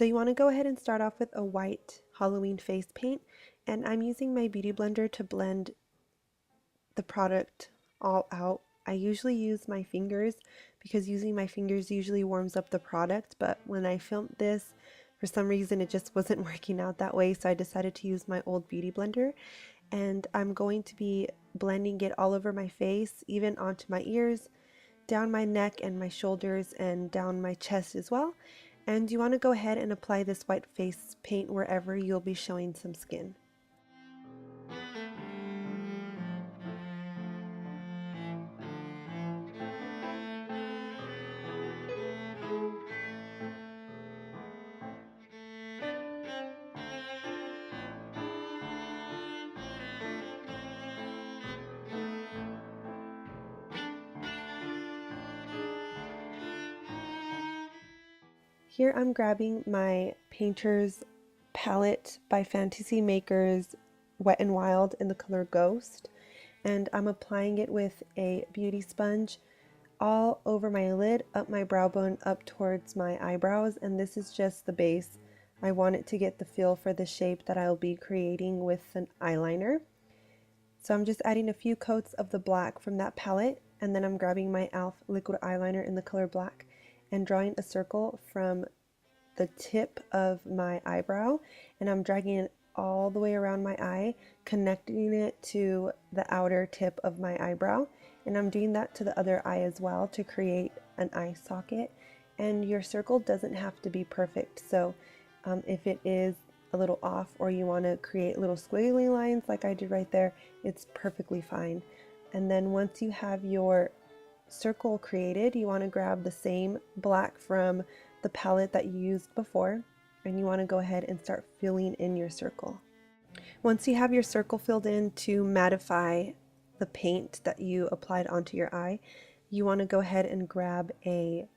So you want to go ahead and start off with a white Halloween face paint, and I'm using my Beauty Blender to blend the product all out. I usually use my fingers because using my fingers usually warms up the product, but when I filmed this, for some reason it just wasn't working out that way, so I decided to use my old Beauty Blender, and I'm going to be blending it all over my face, even onto my ears, down my neck and my shoulders, and down my chest as well. And you want to go ahead and apply this white face paint wherever you'll be showing some skin. Here I'm grabbing my Painter's palette by Fantasy Makers Wet n Wild in the color Ghost, and I'm applying it with a beauty sponge all over my lid, up my brow bone, up towards my eyebrows, and this is just the base. I want it to get the feel for the shape that I'll be creating with an eyeliner. So I'm just adding a few coats of the black from that palette, and then I'm grabbing my e.l.f. liquid eyeliner in the color black and drawing a circle from the tip of my eyebrow, and I'm dragging it all the way around my eye, connecting it to the outer tip of my eyebrow, and I'm doing that to the other eye as well to create an eye socket. And your circle doesn't have to be perfect, so if it is a little off or you want to create little squiggly lines like I did right there, it's perfectly fine. And then once you have your circle created, you want to grab the same black from the palette that you used before, and you want to go ahead and start filling in your circle. Once you have your circle filled in to mattify the paint that you applied onto your eye, you want to go ahead and grab a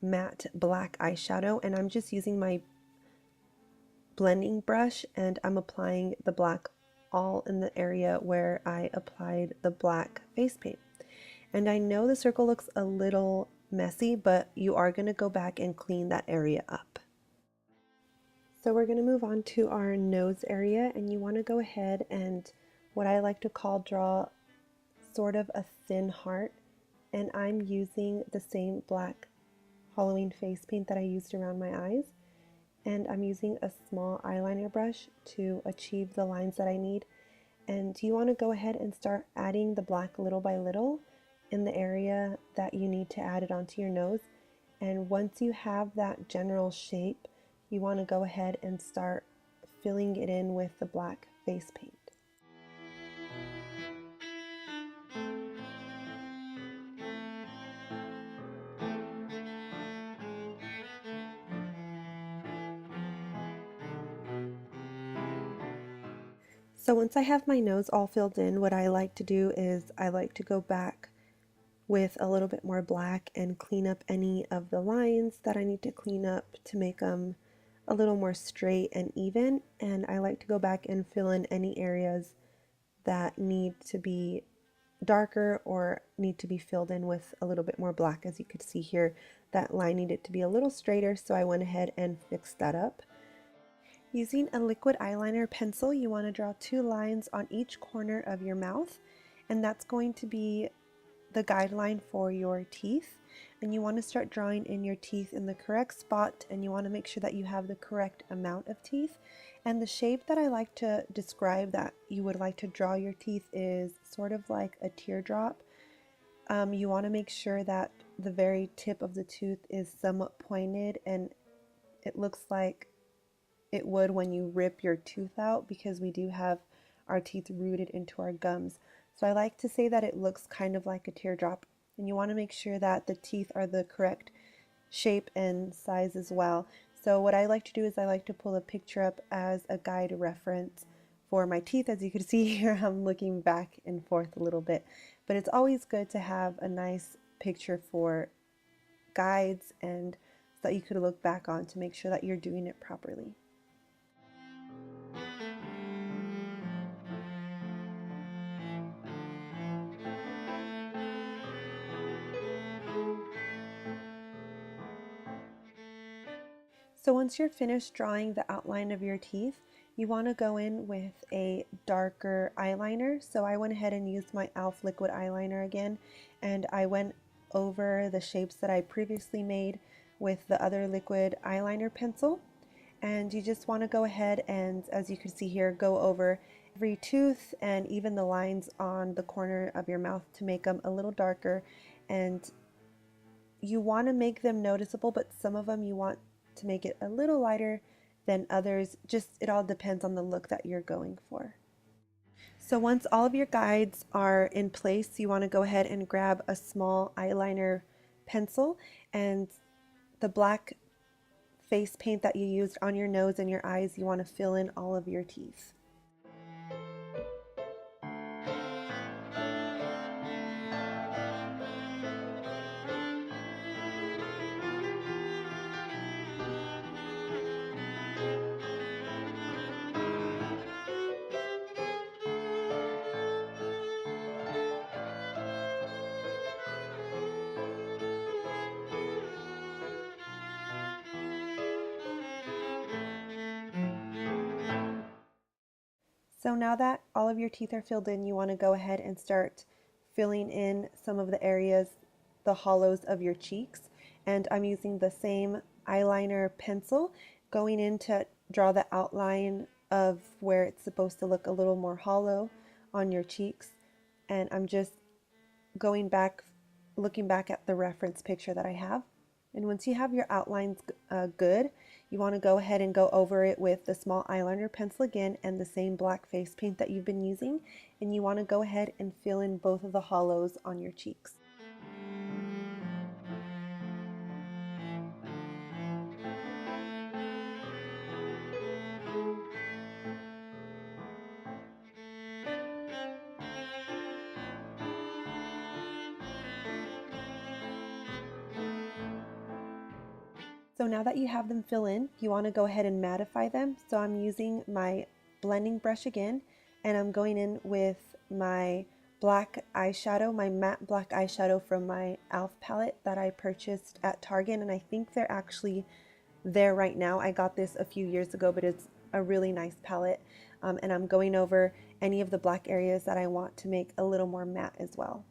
matte black eyeshadow, and I'm just using my blending brush and I'm applying the black all in the area where I applied the black face paint. And I know the circle looks a little messy, but you are going to go back and clean that area up. So we're going to move on to our nose area, and you want to go ahead and what I like to call draw sort of a thin heart, and I'm using the same black Halloween face paint that I used around my eyes, and I'm using a small eyeliner brush to achieve the lines that I need. And you want to go ahead and start adding the black little by little in the area that you need to add it onto your nose. And once you have that general shape, you want to go ahead and start filling it in with the black face paint. So once I have my nose all filled in, what I like to do is I like to go back with a little bit more black and clean up any of the lines that I need to clean up to make them a little more straight and even. And I like to go back and fill in any areas that need to be darker or need to be filled in with a little bit more black. As you could see here, that line needed to be a little straighter, so I went ahead and fixed that up. Using a liquid eyeliner pencil, you want to draw 2 lines on each corner of your mouth, and that's going to be the guideline for your teeth. And you want to start drawing in your teeth in the correct spot, and you want to make sure that you have the correct amount of teeth. And the shape that I like to describe that you would like to draw your teeth is sort of like a teardrop. You want to make sure that the very tip of the tooth is somewhat pointed, and it looks like it would when you rip your tooth out, because we do have our teeth rooted into our gums. So I like to say that it looks kind of like a teardrop, and you want to make sure that the teeth are the correct shape and size as well. So what I like to do is I like to pull a picture up as a guide reference for my teeth. As you can see here, I'm looking back and forth a little bit, but it's always good to have a nice picture for guides and so that you could look back on to make sure that you're doing it properly. So once you're finished drawing the outline of your teeth, you want to go in with a darker eyeliner. So I went ahead and used my e.l.f. liquid eyeliner again, and I went over the shapes that I previously made with the other liquid eyeliner pencil. And you just want to go ahead and, as you can see here, go over every tooth and even the lines on the corner of your mouth to make them a little darker. And you want to make them noticeable, but some of them you want to make it a little lighter than others. Just, it all depends on the look that you're going for. So once all of your guides are in place, you want to go ahead and grab a small eyeliner pencil, and the black face paint that you used on your nose and your eyes, you want to fill in all of your teeth. So now that all of your teeth are filled in, you want to go ahead and start filling in some of the areas, the hollows of your cheeks. And I'm using the same eyeliner pencil, going in to draw the outline of where it's supposed to look a little more hollow on your cheeks. And I'm just going back, looking back at the reference picture that I have. And once you have your outlines good, you want to go ahead and go over it with the small eyeliner pencil again and the same black face paint that you've been using. And you want to go ahead and fill in both of the hollows on your cheeks. So now that you have them fill in, you want to go ahead and mattify them. So I'm using my blending brush again, and I'm going in with my black eyeshadow, my matte black eyeshadow from my e.l.f. palette that I purchased at Target, and I think they're actually there right now. I got this a few years ago, but it's a really nice palette, and I'm going over any of the black areas that I want to make a little more matte as well.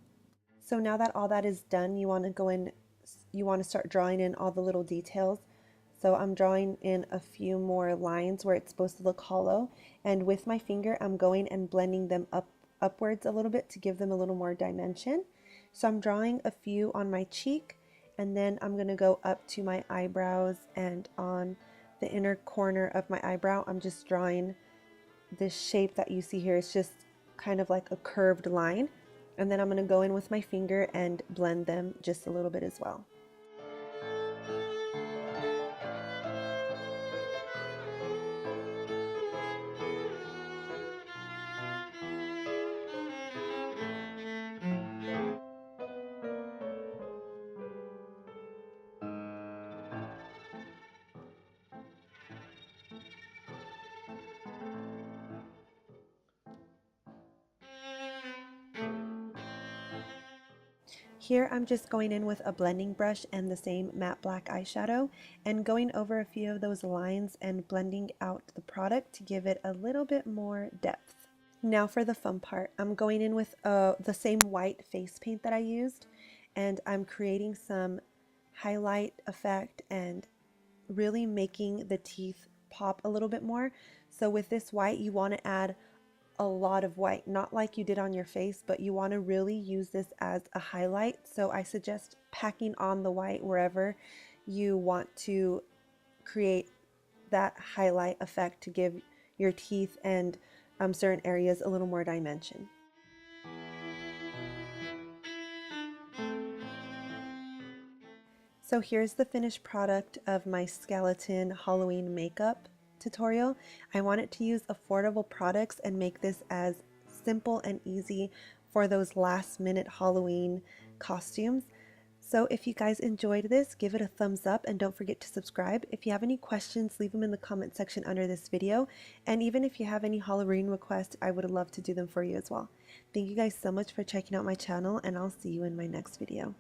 So now that all that is done, you want to go in, you want to start drawing in all the little details. So I'm drawing in a few more lines where it's supposed to look hollow, and with my finger I'm going and blending them upwards a little bit to give them a little more dimension. So I'm drawing a few on my cheek, and then I'm going to go up to my eyebrows, and on the inner corner of my eyebrow I'm just drawing this shape that you see here. It's just kind of like a curved line, and then I'm going to go in with my finger and blend them just a little bit as well. Here I'm just going in with a blending brush and the same matte black eyeshadow and going over a few of those lines and blending out the product to give it a little bit more depth. Now for the fun part, I'm going in with the same white face paint that I used, and I'm creating some highlight effect and really making the teeth pop a little bit more. So with this white, you want to add a lot of white, not like you did on your face, but you want to really use this as a highlight. So I suggest packing on the white wherever you want to create that highlight effect to give your teeth and certain areas a little more dimension. So here's the finished product of my skeleton Halloween makeup tutorial. I wanted to use affordable products and make this as simple and easy for those last minute Halloween costumes. So if you guys enjoyed this, give it a thumbs up and don't forget to subscribe. If you have any questions, leave them in the comment section under this video. And even if you have any Halloween requests, I would love to do them for you as well. Thank you guys so much for checking out my channel, and I'll see you in my next video.